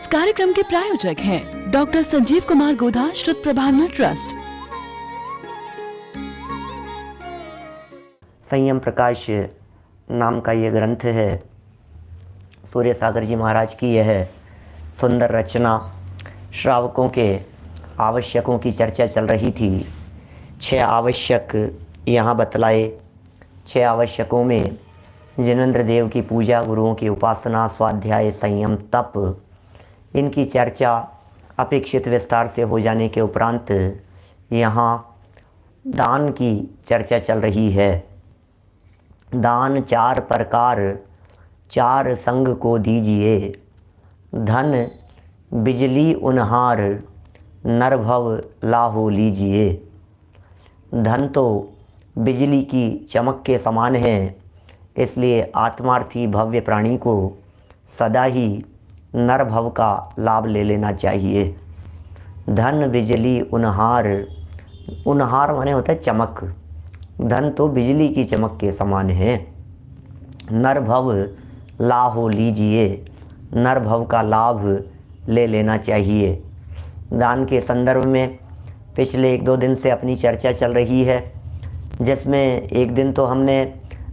कार्यक्रम के प्रायोजक हैं डॉक्टर संजीव कुमार गोधा, श्रुत प्रभावना ट्रस्ट। संयम प्रकाश नाम का ये ग्रंथ है, सूर्य सागर जी महाराज की यह सुंदर रचना। श्रावकों के आवश्यकों की चर्चा चल रही थी। 6 आवश्यक यहाँ बतलाए। 6 आवश्यकों में जिनेंद्र देव की पूजा, गुरुओं की उपासना, स्वाध्याय, संयम, तप, इनकी चर्चा अपेक्षित विस्तार से हो जाने के उपरांत यहाँ दान की चर्चा चल रही है। दान 4 प्रकार 4 संग को दीजिए, धन बिजली उनहार नरभव लाहो लीजिए। धन तो बिजली की चमक के समान है, इसलिए आत्मार्थी भव्य प्राणी को सदा ही नरभव का लाभ ले लेना चाहिए। धन बिजली उनहार, उनहार माने होता है चमक। धन तो बिजली की चमक के समान है। नरभव लाहो लीजिए, नरभव का लाभ ले लेना चाहिए। दान के संदर्भ में पिछले 1-2 दिन से अपनी चर्चा चल रही है, जिसमें एक दिन तो हमने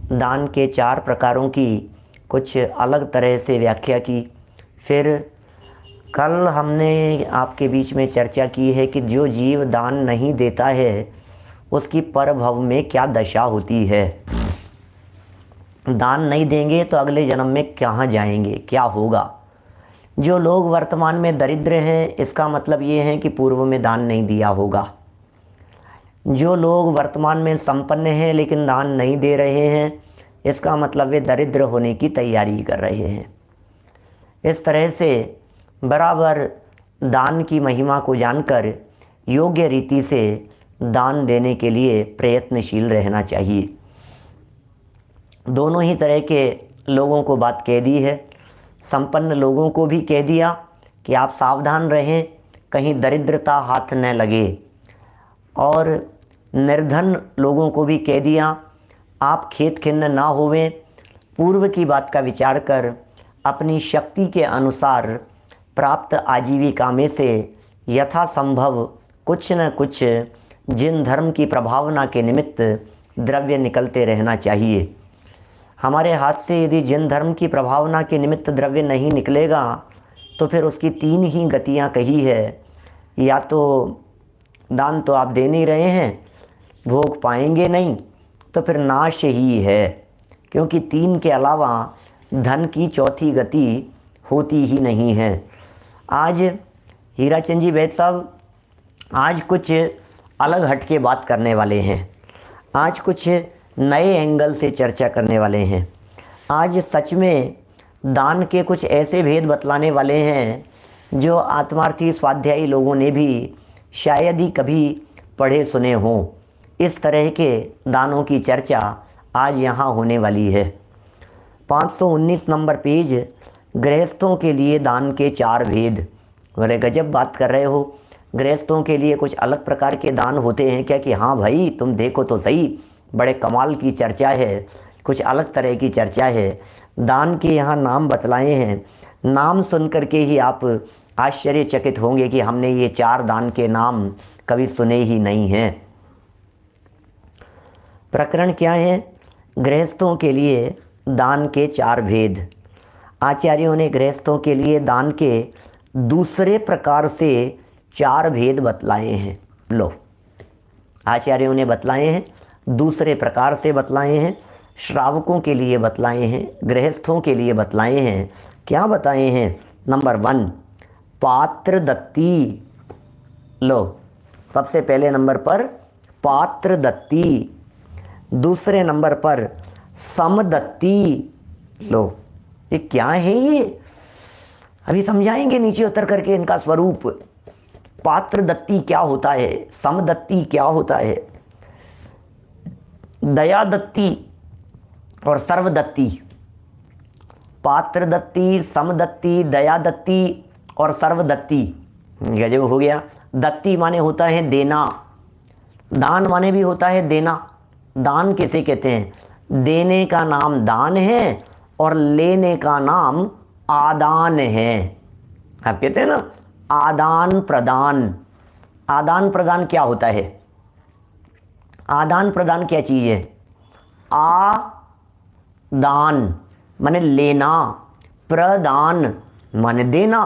दान के 4 प्रकारों की कुछ अलग तरह से व्याख्या की। फिर कल हमने आपके बीच में चर्चा की है कि जो जीव दान नहीं देता है उसकी परभव में क्या दशा होती है। दान नहीं देंगे तो अगले जन्म में कहाँ जाएंगे, क्या होगा। जो लोग वर्तमान में दरिद्र हैं, इसका मतलब ये है कि पूर्व में दान नहीं दिया होगा। जो लोग वर्तमान में संपन्न हैं लेकिन दान नहीं दे रहे हैं, इसका मतलब वे दरिद्र होने की तैयारी कर रहे हैं। इस तरह से बराबर दान की महिमा को जानकर योग्य रीति से दान देने के लिए प्रयत्नशील रहना चाहिए। दोनों ही तरह के लोगों को बात कह दी है। संपन्न लोगों को भी कह दिया कि आप सावधान रहें, कहीं दरिद्रता हाथ न लगे, और निर्धन लोगों को भी कह दिया आप खेत खिन्न ना होवें। पूर्व की बात का विचार कर अपनी शक्ति के अनुसार प्राप्त आजीविका में से यथासंभव कुछ न कुछ जिन धर्म की प्रभावना के निमित्त द्रव्य निकलते रहना चाहिए। हमारे हाथ से यदि जिन धर्म की प्रभावना के निमित्त द्रव्य नहीं निकलेगा तो फिर उसकी 3 ही गतियां कही है। या तो दान तो आप दे नहीं रहे हैं, भोग पाएंगे नहीं, तो फिर नाश ही है, क्योंकि 3 के अलावा धन की चौथी गति होती ही नहीं है। आज हीराचंद जी वैद साहब आज कुछ अलग हट के बात करने वाले हैं। आज कुछ नए एंगल से चर्चा करने वाले हैं। आज सच में दान के कुछ ऐसे भेद बतलाने वाले हैं जो आत्मार्थी स्वाध्यायी लोगों ने भी शायद ही कभी पढ़े सुने हों। इस तरह के दानों की चर्चा आज यहाँ होने वाली है। 519 नंबर पेज, गृहस्थों के लिए दान के 4 भेद। अरे गजब बात कर रहे हो, गृहस्थों के लिए कुछ अलग प्रकार के दान होते हैं क्या? कि हाँ भाई तुम देखो तो सही, बड़े कमाल की चर्चा है, कुछ अलग तरह की चर्चा है। दान के यहाँ नाम बतलाए हैं। नाम सुन करके ही आप आश्चर्यचकित होंगे कि हमने ये 4 दान के नाम कभी सुने ही नहीं हैं। प्रकरण क्या है? गृहस्थों के लिए दान के 4 भेद। आचार्यों ने गृहस्थों के लिए दान के दूसरे प्रकार से 4 भेद बतलाए हैं। लो, आचार्यों ने बतलाए हैं, दूसरे प्रकार से बतलाए हैं, श्रावकों के लिए बतलाए हैं, गृहस्थों के लिए बतलाए हैं। क्या बताए हैं? नंबर 1 पात्र दत्ती। लो, सबसे पहले नंबर पर पात्र दत्ती, दूसरे नंबर पर समदत्ती। लो, ये क्या है? ये अभी समझाएंगे नीचे उतर करके इनका स्वरूप। पात्र दत्ती क्या होता है, समदत्ती क्या होता है, दया दत्ती और सर्वदत्ती। पात्र दत्ती, समदत्ती, दया दत्ती और सर्वदत्ती। गजब हो गया। दत्ती माने होता है देना, दान माने भी होता है देना। दान किसे कहते हैं? देने का नाम दान है और लेने का नाम आदान है। आप कहते हैं ना आदान प्रदान। आदान प्रदान क्या होता है? आदान प्रदान क्या चीज़ है? दान माने लेना, प्रदान माने देना।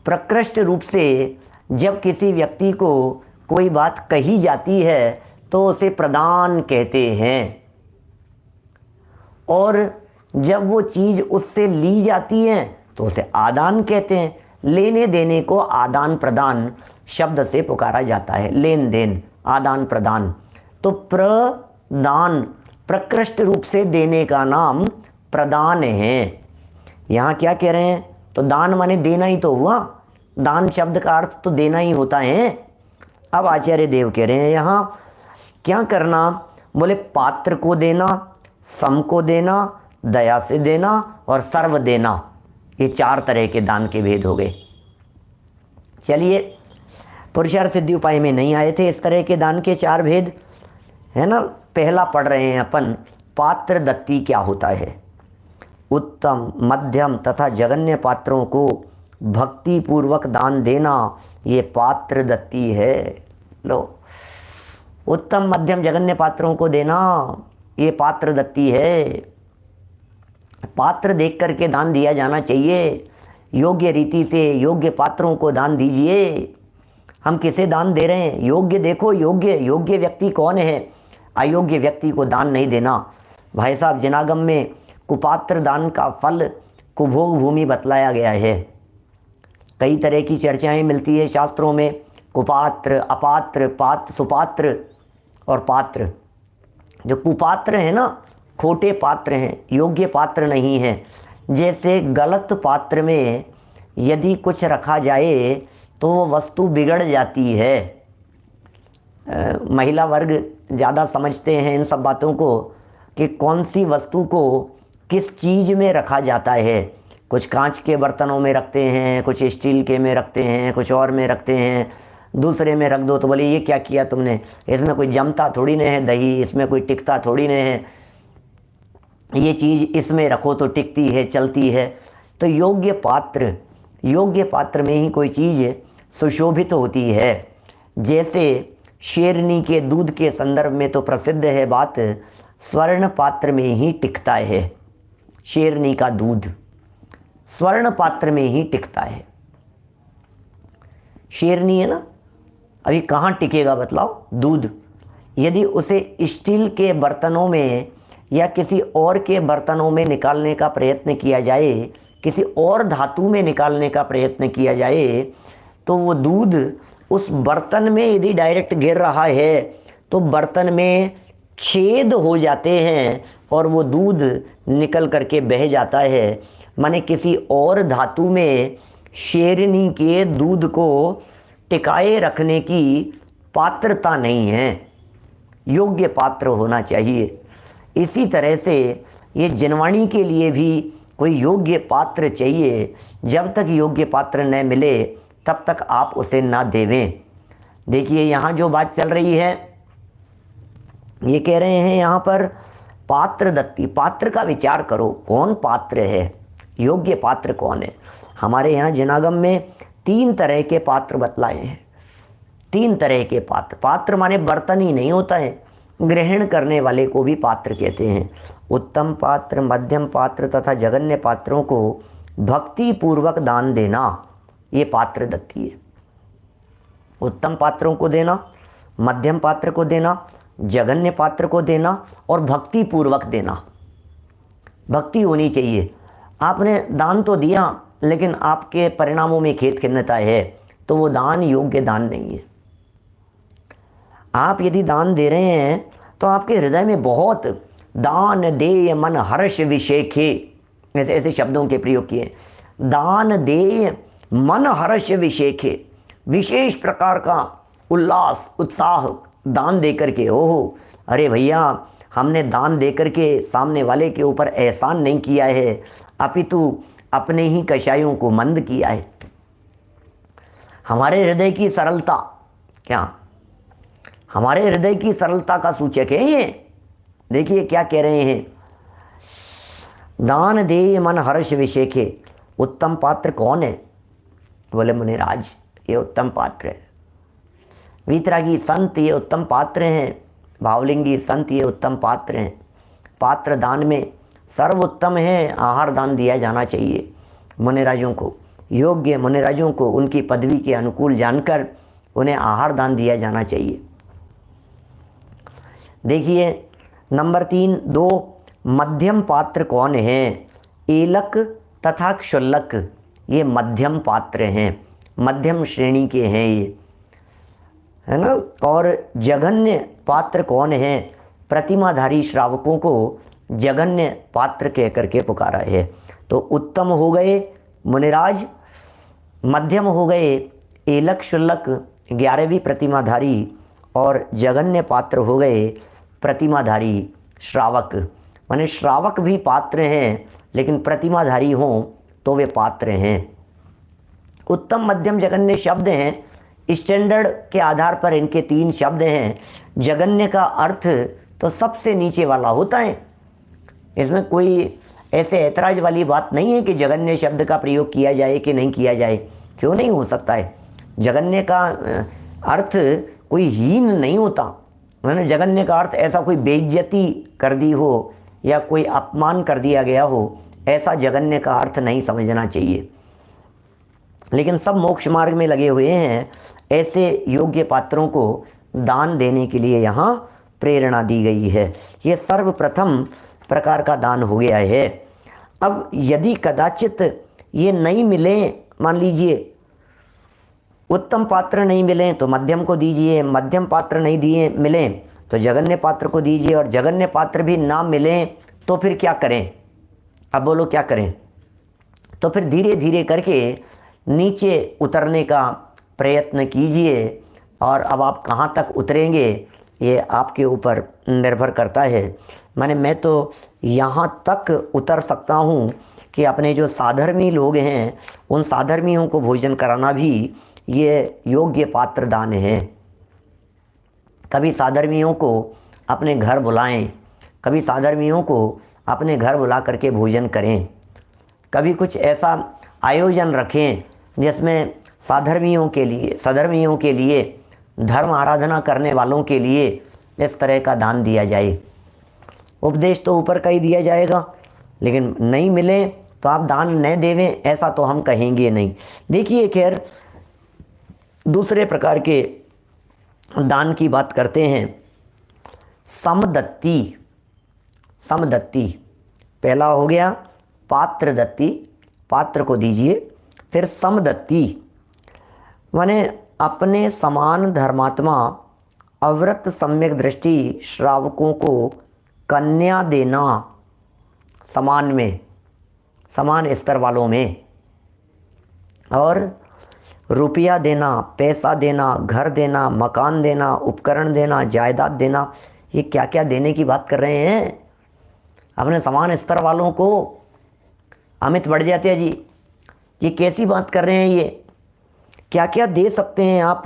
प्रकृष्ट रूप से जब किसी व्यक्ति को कोई बात कही जाती है तो उसे प्रदान कहते हैं, और जब वो चीज़ उससे ली जाती है तो उसे आदान कहते हैं। लेने देने को आदान प्रदान शब्द से पुकारा जाता है, लेन देन, आदान प्रदान। तो प्रदान प्रकृष्ट रूप से देने का नाम प्रदान है। यहाँ क्या कह रहे हैं? तो दान माने देना ही तो हुआ, दान शब्द का अर्थ तो देना ही होता है। अब आचार्य देव कह रहे हैं यहाँ क्या करना? बोले पात्र को देना, सम को देना, दया से देना और सर्व देना। ये 4 तरह के दान के भेद हो गए। चलिए, पुरुषार्थ सिद्धि उपाय में नहीं आए थे इस तरह के दान के 4 भेद, है ना। पहला पढ़ रहे हैं अपन, पात्र दत्ती क्या होता है। उत्तम, मध्यम तथा जघन्य पात्रों को भक्ति पूर्वक दान देना, ये पात्र दत्ती है। लो, उत्तम मध्यम जघन्य पात्रों को देना, ये पात्र दत्ती है। पात्र देख करके दान दिया जाना चाहिए। योग्य रीति से योग्य पात्रों को दान दीजिए। हम किसे दान दे रहे हैं? योग्य देखो, योग्य व्यक्ति कौन है। अयोग्य व्यक्ति को दान नहीं देना। भाई साहब, जनागम में कुपात्र दान का फल कुभोग भूमि बतलाया गया है। कई तरह की चर्चाएं मिलती है शास्त्रों में, कुपात्र, अपात्र, पात्र, सुपात्र और पात्र। जो कुपात्र है ना, खोटे पात्र हैं, योग्य पात्र नहीं है। जैसे गलत पात्र में यदि कुछ रखा जाए तो वो वस्तु बिगड़ जाती है। महिला वर्ग ज़्यादा समझते हैं इन सब बातों को कि कौन सी वस्तु को किस चीज़ में रखा जाता है। कुछ कांच के बर्तनों में रखते हैं, कुछ स्टील के में रखते हैं, कुछ और में रखते हैं। दूसरे में रख दो तो बोले ये क्या किया तुमने, इसमें कोई जमता थोड़ी न है दही, इसमें कोई टिकता थोड़ी न है, ये चीज़ इसमें रखो तो टिकती है, चलती है। तो योग्य पात्र में ही कोई चीज़ सुशोभित होती है। जैसे शेरनी के दूध के संदर्भ में तो प्रसिद्ध है बात, स्वर्ण पात्र में ही टिकता है। शेरनी का दूध स्वर्ण पात्र में ही टिकता है। शेरनी है ना, अभी कहाँ टिकेगा बतलाओ दूध। यदि उसे स्टील के बर्तनों में या किसी और के बर्तनों में निकालने का प्रयत्न किया जाए, किसी और धातु में निकालने का प्रयत्न किया जाए, तो वो दूध उस बर्तन में यदि डायरेक्ट गिर रहा है तो बर्तन में छेद हो जाते हैं और वो दूध निकल करके बह जाता है। माने किसी और धातु में शेरनी के दूध को टिकाए रखने की पात्रता नहीं है, योग्य पात्र होना चाहिए। इसी तरह से ये जिनवाणी के लिए भी कोई योग्य पात्र चाहिए। जब तक योग्य पात्र न मिले तब तक आप उसे ना देवें। देखिए यहाँ जो बात चल रही है, ये कह रहे हैं यहाँ पर पात्र दत्ती। पात्र का विचार करो, कौन पात्र है, योग्य पात्र कौन है। हमारे यहाँ जनागम में 3 तरह के पात्र बतलाए हैं। 3 तरह के पात्र। पात्र माने बर्तन ही नहीं होता है, ग्रहण करने वाले को भी पात्र कहते हैं। उत्तम पात्र, मध्यम पात्र तथा जघन्य पात्रों को भक्ति पूर्वक दान देना, ये पात्र दत्ती है। उत्तम पात्रों को देना, मध्यम पात्र को देना, जघन्य पात्र को देना और भक्ति पूर्वक देना। भक्ति होनी चाहिए। आपने दान तो दिया लेकिन आपके परिणामों में खेद खिन्नता है तो वो दान योग्य दान नहीं है। आप यदि दान दे रहे हैं तो आपके हृदय में बहुत दान देय मन हर्ष विशेखे, ऐसे शब्दों के प्रयोग किए। दान देय मन हर्ष विशेखे, विशेष प्रकार का उल्लास उत्साह दान दे करके। ओहो, अरे भैया, हमने दान दे करके सामने वाले के ऊपर एहसान नहीं किया है, अपितु अपने ही कषायों को मंद किया है। हमारे हृदय की सरलता, क्या हमारे हृदय की सरलता का सूचक है ये। देखिए क्या कह रहे हैं, दान देय मन हर्ष विशेखे। उत्तम पात्र कौन है? बोले मुनिराज ये उत्तम पात्र है, वीतरागी संत ये उत्तम पात्र हैं, भावलिंगी संत ये उत्तम पात्र हैं। पात्र दान में सर्वोत्तम है आहार दान दिया जाना चाहिए। मुनिराजों को, योग्य मुनिराजों को उनकी पदवी के अनुकूल जानकर उन्हें आहार दान दिया जाना चाहिए। देखिए नंबर 3, 2 मध्यम पात्र कौन हैं? एलक तथा क्षुल्लक, ये मध्यम पात्र हैं, मध्यम श्रेणी के हैं ये, है ना। और जघन्य पात्र कौन हैं? प्रतिमाधारी श्रावकों को जघन्य पात्र कह करके पुकारा है। तो उत्तम हो गए मुनिराज, मध्यम हो गए एलक क्षुल्लक 11वीं प्रतिमाधारी, और जघन्य पात्र हो गए प्रतिमाधारी श्रावक। माने श्रावक भी पात्र हैं लेकिन प्रतिमाधारी हों तो वे पात्र हैं। उत्तम मध्यम जघन्य शब्द हैं, स्टैंडर्ड के आधार पर इनके 3 शब्द हैं। जघन्य का अर्थ तो सबसे नीचे वाला होता है, इसमें कोई ऐसे ऐतराज वाली बात नहीं है कि जघन्य शब्द का प्रयोग किया जाए कि नहीं किया जाए, क्यों नहीं हो सकता है। जघन्य का अर्थ कोई हीन नहीं होता, मैंने जघन्य का अर्थ ऐसा कोई बेइज्जती कर दी हो या कोई अपमान कर दिया गया हो, ऐसा जघन्य का अर्थ नहीं समझना चाहिए। लेकिन सब मोक्ष मार्ग में लगे हुए हैं, ऐसे योग्य पात्रों को दान देने के लिए यहाँ प्रेरणा दी गई है। ये सर्वप्रथम प्रकार का दान हो गया है। अब यदि कदाचित ये नहीं मिले, मान लीजिए उत्तम पात्र नहीं मिले तो मध्यम को दीजिए, मध्यम पात्र नहीं दिए मिलें तो जघन्य पात्र को दीजिए, और जघन्य पात्र भी ना मिलें तो फिर क्या करें? अब बोलो क्या करें? तो फिर धीरे धीरे करके नीचे उतरने का प्रयत्न कीजिए, और अब आप कहाँ तक उतरेंगे ये आपके ऊपर निर्भर करता है। मैं तो यहाँ तक उतर सकता हूँ कि अपने जो साधर्मी लोग हैं उन साधर्मियों को भोजन कराना भी ये योग्य पात्र दान है। कभी साधर्मियों को अपने घर बुलाएं, कभी साधर्मियों को अपने घर बुला करके भोजन करें, कभी कुछ ऐसा आयोजन रखें जिसमें साधर्मियों के लिए धर्म आराधना करने वालों के लिए इस तरह का दान दिया जाए। उपदेश तो ऊपर का ही दिया जाएगा, लेकिन नहीं मिले तो आप दान न देवें ऐसा तो हम कहेंगे नहीं। देखिए खैर दूसरे प्रकार के दान की बात करते हैं। समदत्ती, समदत्ती पहला हो गया पात्र दत्ती, पात्र को दीजिए। फिर समदत्ती माने अपने समान धर्मात्मा अव्रत सम्यक दृष्टि श्रावकों को कन्या देना, समान में, समान स्तर वालों में, और रुपया देना, पैसा देना, घर देना, मकान देना, उपकरण देना, जायदाद देना, ये क्या क्या देने की बात कर रहे हैं? अपने समान स्तर वालों को अमित बढ़ जाते हैं जी, ये कैसी बात कर रहे हैं? ये क्या क्या दे सकते हैं आप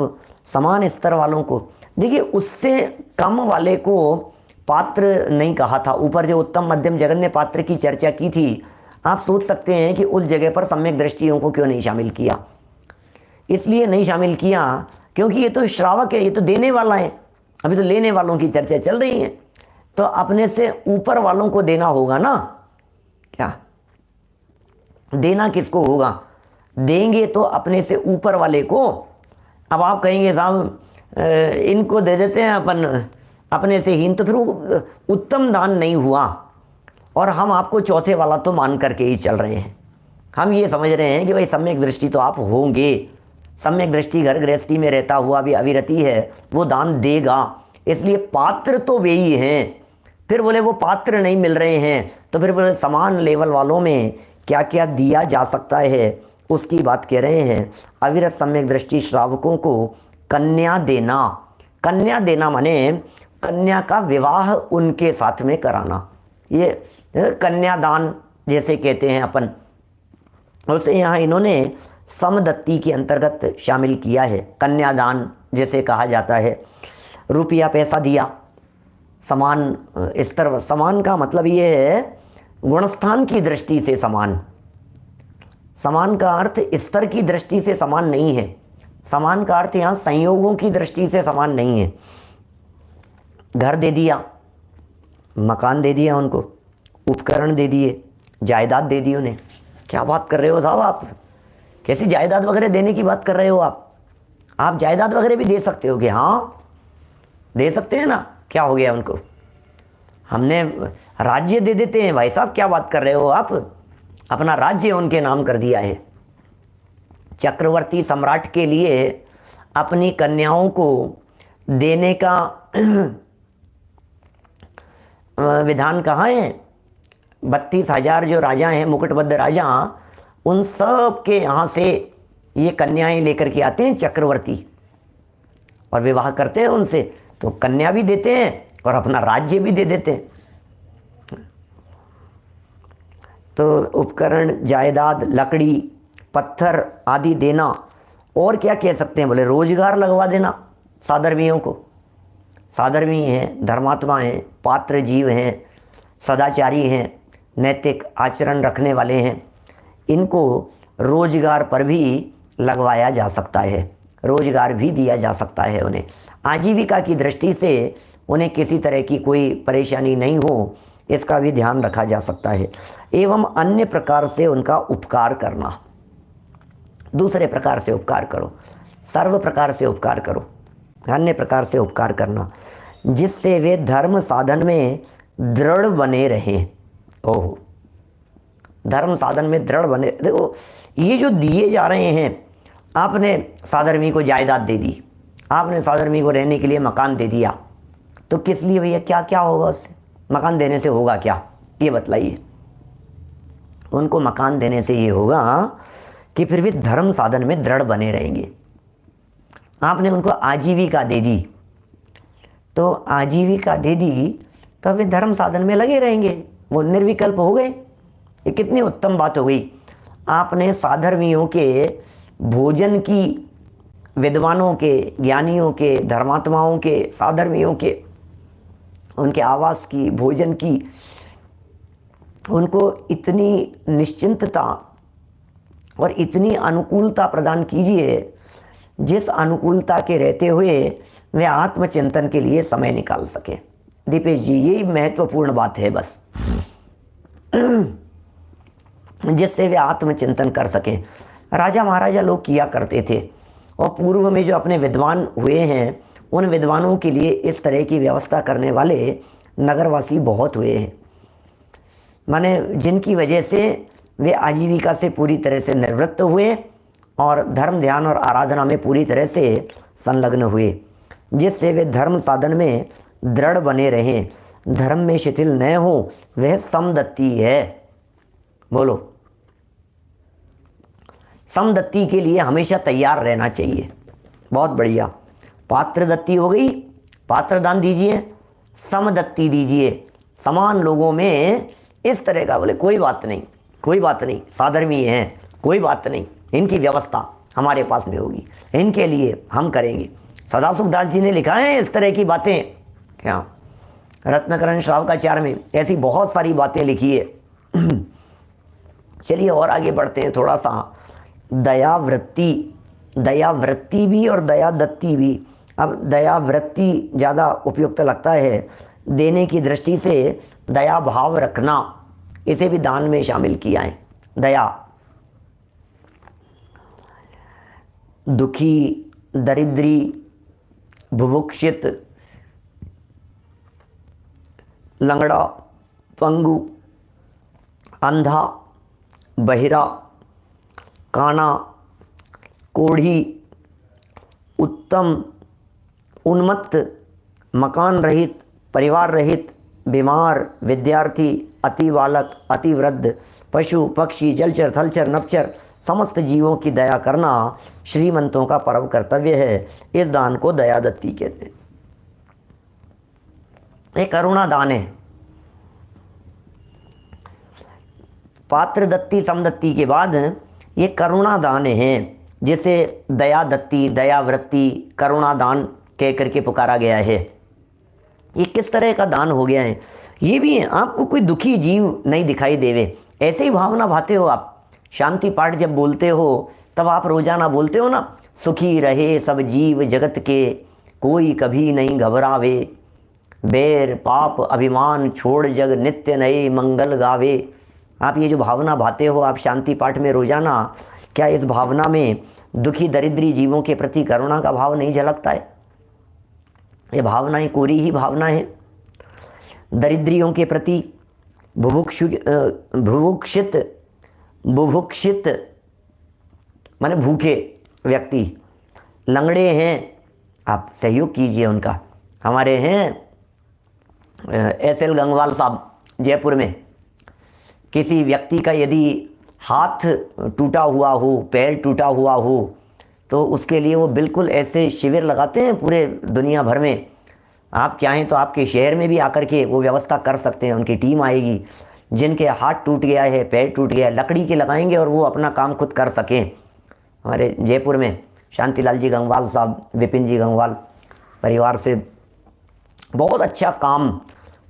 समान स्तर वालों को? देखिए उससे कम वाले को पात्र नहीं कहा था। ऊपर जो उत्तम मध्यम जघन्य पात्र की चर्चा की थी, आप सोच सकते हैं कि उस जगह पर सम्यक दृष्टियों को क्यों नहीं शामिल किया। इसलिए नहीं शामिल किया क्योंकि ये तो श्रावक है, ये तो देने वाला है, अभी तो लेने वालों की चर्चा चल रही है, तो अपने से ऊपर वालों को देना होगा ना। क्या देना किसको होगा? देंगे तो अपने से ऊपर वाले को। अब आप कहेंगे साहब इनको दे देते हैं अपन अपने से हीन, तो फिर वो उत्तम दान नहीं हुआ, और हम आपको चौथे वाला तो मान करके ही चल रहे हैं। हम ये समझ रहे हैं कि भाई सम्यक दृष्टि तो आप होंगे, सम्यक दृष्टि घर गृहस्थी में रहता हुआ भी अविरति है, वो दान देगा, इसलिए पात्र तो वे ही हैं। फिर बोले वो पात्र नहीं मिल रहे हैं, तो फिर बोले समान लेवल वालों में क्या क्या दिया जा सकता है उसकी बात कह रहे हैं। अविरत सम्यक दृष्टि श्रावकों को कन्या देना, कन्या देना माने कन्या का विवाह उनके साथ में कराना, ये कन्यादान जैसे कहते हैं अपन, उसे यहाँ इन्होंने समदत्ती के अंतर्गत शामिल किया है। कन्यादान जैसे कहा जाता है, रुपया पैसा दिया, समान स्तर, समान का मतलब ये है गुणस्थान की दृष्टि से समान, समान का अर्थ स्तर की दृष्टि से समान नहीं है, समान का अर्थ यहाँ संयोगों की दृष्टि से समान नहीं है। घर दे दिया, मकान दे दिया उनको, उपकरण दे दिए, जायदाद दे दी उन्हें। क्या बात कर रहे हो साहब आप, कैसी जायदाद वगैरह देने की बात कर रहे हो आप जायदाद वगैरह भी दे सकते हो कि हाँ दे सकते हैं ना, क्या हो गया उनको, हमने राज्य दे देते हैं। भाई साहब क्या बात कर रहे हो आप, अपना राज्य उनके नाम कर दिया है। चक्रवर्ती सम्राट के लिए अपनी कन्याओं को देने का विधान कहाँ है? 32,000 जो राजा हैं, मुकुटबद्ध राजा, उन सब के यहाँ से ये कन्याएं लेकर के आते हैं चक्रवर्ती और विवाह करते हैं उनसे, तो कन्या भी देते हैं और अपना राज्य भी दे देते हैं। तो उपकरण, जायदाद, लकड़ी, पत्थर आदि देना, और क्या कह सकते हैं, बोले रोजगार लगवा देना साधर्मियों को। साधर्मी हैं, धर्मात्मा हैं, पात्र जीव हैं, सदाचारी हैं, नैतिक आचरण रखने वाले हैं, इनको रोजगार पर भी लगवाया जा सकता है, रोजगार भी दिया जा सकता है उन्हें। आजीविका की दृष्टि से उन्हें किसी तरह की कोई परेशानी नहीं हो, इसका भी ध्यान रखा जा सकता है। एवं अन्य प्रकार से उनका उपकार करना, दूसरे प्रकार से उपकार करो, सर्व प्रकार से उपकार करो, अन्य प्रकार से उपकार करना, जिससे वे धर्म साधन में दृढ़ बने रहें। ओह, धर्म साधन में दृढ़ बने। देखो ये जो दिए जा रहे हैं, आपने साधर्मी को जायदाद दे दी, आपने साधर्मी को रहने के लिए मकान दे दिया, तो किस लिए भैया, क्या क्या होगा उससे? मकान देने से होगा क्या, ये बतलाइए। उनको मकान देने से ये होगा कि फिर भी धर्म साधन में दृढ़ बने रहेंगे। आपने उनको आजीविका दे दी, तो आजीविका दे दी तो वे धर्म साधन में लगे रहेंगे, वो निर्विकल्प हो गए। ये कितनी उत्तम बात हो गई। आपने साधर्मियों के भोजन की, विद्वानों के, ज्ञानियों के, धर्मात्माओं के, साधर्मियों के, उनके आवास की, भोजन की, उनको इतनी निश्चिंतता और इतनी अनुकूलता प्रदान कीजिए, जिस अनुकूलता के रहते हुए वे आत्मचिंतन के लिए समय निकाल सके। दीपेश जी, यही महत्वपूर्ण बात है बस, जिससे वे आत्मचिंतन कर सकें। राजा महाराजा लोग किया करते थे, और पूर्व में जो अपने विद्वान हुए हैं, उन विद्वानों के लिए इस तरह की व्यवस्था करने वाले नगरवासी बहुत हुए हैं, माने जिनकी वजह से वे आजीविका से पूरी तरह से निवृत्त हुए और धर्म, ध्यान और आराधना में पूरी तरह से संलग्न हुए, जिससे वे धर्म साधन में दृढ़ बने रहें, धर्म में शिथिल न हो। वह समदत्ती है। बोलो, समदत्ती के लिए हमेशा तैयार रहना चाहिए। बहुत बढ़िया। पात्र दत्ती हो गई, पात्र दान दीजिए, समदत्ती दीजिए, समान लोगों में इस तरह का। बोले कोई बात नहीं, कोई बात नहीं, साधर्मी हैं, कोई बात नहीं, इनकी व्यवस्था हमारे पास में होगी, इनके लिए हम करेंगे। सदासुख दास जी ने लिखा है इस तरह की बातें, क्या रत्नकरण श्रावकाचार्य में ऐसी बहुत सारी बातें लिखी है। चलिए और आगे बढ़ते हैं थोड़ा सा। दया वृत्ति, दया वृत्ति भी और दया दत्ती भी। अब दया वृत्ति ज़्यादा उपयुक्त लगता है, देने की दृष्टि से दया भाव रखना, इसे भी दान में शामिल किया है। दया, दुखी, दरिद्री, बुभुक्षित, लंगड़ा, पंगु, अंधा, बहिरा, काना, कोढ़ी, उत्तम, उन्मत्त, मकान रहित, परिवार रहित, बीमार, विद्यार्थी, अति बालक, अति वृद्ध, पशु, पक्षी, जलचर, थलचर, नपचर, समस्त जीवों की दया करना श्रीमंतों का परम कर्तव्य है। इस दान को दया दत्ती कहते हैं। एक करुणा दान है। पात्र दत्ती, समदत्ती के बाद ये करुणा दान है, जिसे दया दत्ती, दया वृत्ति, करुणा दान कह करके पुकारा गया है। ये किस तरह का दान हो गया है? ये भी है, आपको कोई दुखी जीव नहीं दिखाई देवे, ऐसे ही भावना भाते हो आप शांति पाठ जब बोलते हो तब आप रोजाना बोलते हो ना, सुखी रहे सब जीव जगत के, कोई कभी नहीं घबरावे, बैर पाप अभिमान छोड़ जग नित्य नए मंगल गावे। आप ये जो भावना भाते हो आप शांति पाठ में रोजाना, क्या इस भावना में दुखी दरिद्री जीवों के प्रति करुणा का भाव नहीं झलकता है? ये भावनाएं कोरी ही भावना है। दरिद्रियों के प्रति बुभुक्षित माने भूखे व्यक्ति, लंगड़े हैं, आप सहयोग कीजिए उनका। हमारे हैं एस.एल. गंगवाल साहब जयपुर में, किसी व्यक्ति का यदि हाथ टूटा हुआ हो, पैर टूटा हुआ हो, तो उसके लिए वो बिल्कुल ऐसे शिविर लगाते हैं पूरे दुनिया भर में। आप चाहें तो आपके शहर में भी आकर के वो व्यवस्था कर सकते हैं। उनकी टीम आएगी, जिनके हाथ टूट गया है, पैर टूट गया है, लकड़ी के लगाएंगे और वो अपना काम खुद कर सकें। हमारे जयपुर में शांतिलाल जी गंगवाल साहब, विपिन जी गंगवाल परिवार से बहुत अच्छा काम,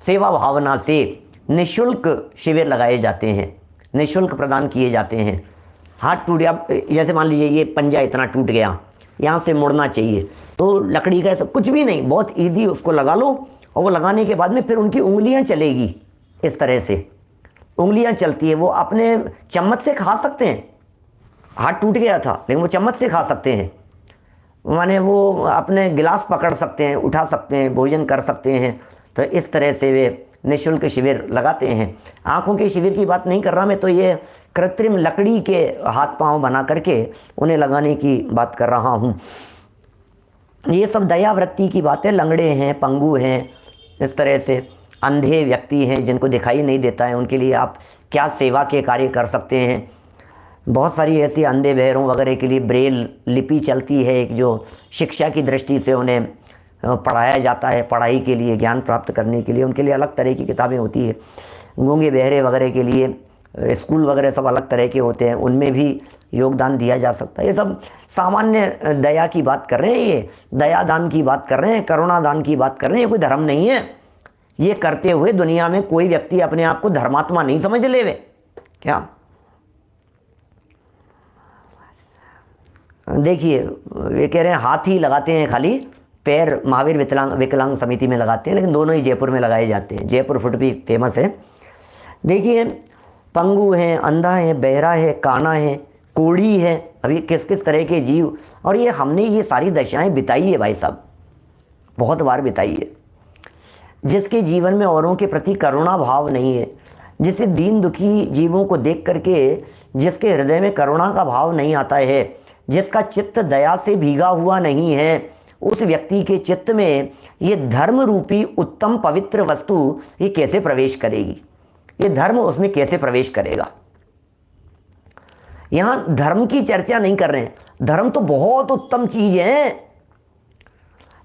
सेवा भावना से निःशुल्क शिविर लगाए जाते हैं, निःशुल्क प्रदान किए जाते हैं। हाथ टूट गया, जैसे मान लीजिए ये पंजा इतना टूट गया, यहाँ से मुड़ना चाहिए, तो लकड़ी का ऐसा कुछ भी नहीं, बहुत इजी उसको लगा लो, और वो लगाने के बाद में फिर उनकी उंगलियाँ चलेगी, इस तरह से उंगलियाँ चलती है। वो अपने चम्मच से खा सकते हैं, हाथ टूट गया था लेकिन वो चम्मच से खा सकते हैं, माने वो अपने गिलास पकड़ सकते हैं, उठा सकते हैं, भोजन कर सकते हैं। तो इस तरह से वे निःशुल्क शिविर लगाते हैं। आँखों के शिविर की बात नहीं कर रहा मैं, तो ये कृत्रिम लकड़ी के हाथ पांव बना करके उन्हें लगाने की बात कर रहा हूँ। ये सब दया वृत्ति की बातें। लंगड़े हैं, पंगु हैं, इस तरह से अंधे व्यक्ति हैं जिनको दिखाई नहीं देता है, उनके लिए आप क्या सेवा के कार्य कर सकते हैं। बहुत सारी ऐसी अंधे बहरों वगैरह के लिए ब्रेल लिपि चलती है, एक जो शिक्षा की दृष्टि से उन्हें पढ़ाया जाता है, पढ़ाई के लिए, ज्ञान प्राप्त करने के लिए उनके लिए अलग तरह की किताबें होती है। गूंगे बहरे वगैरह के लिए स्कूल वगैरह सब अलग तरह के होते हैं, उनमें भी योगदान दिया जा सकता है। ये सब सामान्य दया की बात कर रहे हैं, ये दया दान की बात कर रहे हैं, करुणा दान की बात कर रहे हैं। ये कोई धर्म नहीं है। ये करते हुए दुनिया में कोई व्यक्ति अपने आप को धर्मात्मा नहीं समझ ले वे क्या। देखिए ये कह रहे हैं हाथ ही लगाते हैं खाली, पैर महावीर विकलांग समिति में लगाते हैं, लेकिन दोनों ही जयपुर में लगाए जाते हैं। जयपुर फुट भी फेमस है। देखिए पंगु है, अंधा है, बहरा है, काना है, कोड़ी है, अभी किस किस तरह के जीव। और ये हमने ये सारी दशाएं बिताई है भाई साहब, बहुत बार बिताई है। जिसके जीवन में औरों के प्रति करुणा भाव नहीं है, जिसे दीन दुखी जीवों को देख करके जिसके हृदय में करुणा का भाव नहीं आता है, जिसका चित्त दया से भीगा हुआ नहीं है, उस व्यक्ति के चित्त में ये धर्म रूपी उत्तम पवित्र वस्तु ये कैसे प्रवेश करेगी? ये धर्म उसमें कैसे प्रवेश करेगा? यहां धर्म की चर्चा नहीं कर रहे हैं। धर्म तो बहुत उत्तम चीज है,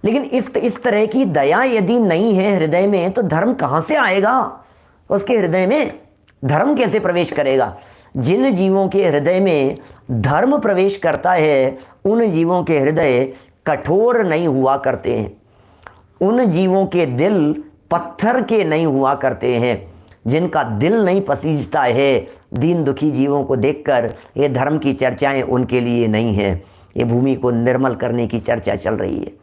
लेकिन इस तरह की दया यदि नहीं है हृदय में, तो धर्म कहां से आएगा? उसके हृदय में धर्म कैसे प्रवेश करेगा? जिन जीवों के हृदय में धर्म प्रवेश करता है, उन जीवों के हृदय कठोर नहीं हुआ करते हैं, उन जीवों के दिल पत्थर के नहीं हुआ करते हैं। जिनका दिल नहीं पसीजता है दीन दुखी जीवों को देखकर, ये धर्म की चर्चाएं उनके लिए नहीं है। ये भूमि को निर्मल करने की चर्चा चल रही है।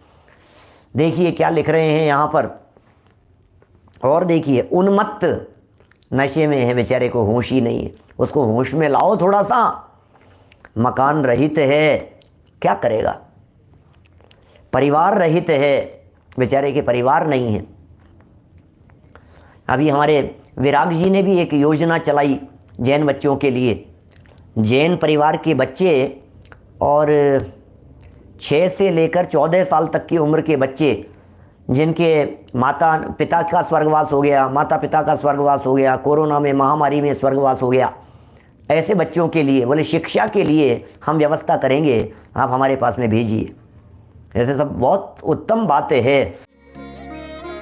देखिए क्या लिख रहे हैं यहाँ पर, और देखिए उन्मत्त नशे में है, बेचारे को होश ही नहीं है, उसको होश में लाओ थोड़ा सा। मकान रहित है, क्या करेगा? परिवार रहित है, बेचारे के परिवार नहीं है। अभी हमारे विराग जी ने भी एक योजना चलाई जैन बच्चों के लिए। जैन परिवार के बच्चे और 6 से लेकर 14 साल तक की उम्र के बच्चे, जिनके माता पिता का स्वर्गवास हो गया, माता पिता का स्वर्गवास हो गया, कोरोना में महामारी में स्वर्गवास हो गया, ऐसे बच्चों के लिए बोले शिक्षा के लिए हम व्यवस्था करेंगे, आप हमारे पास में भेजिए। ऐसे सब बहुत उत्तम बातें है।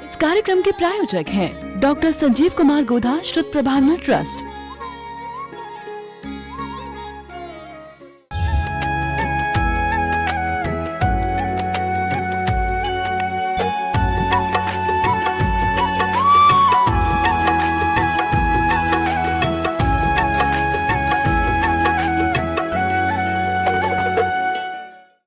इस कार्यक्रम के प्रायोजक हैं डॉक्टर संजीव कुमार गोधा, श्रुत प्रभावना ट्रस्ट।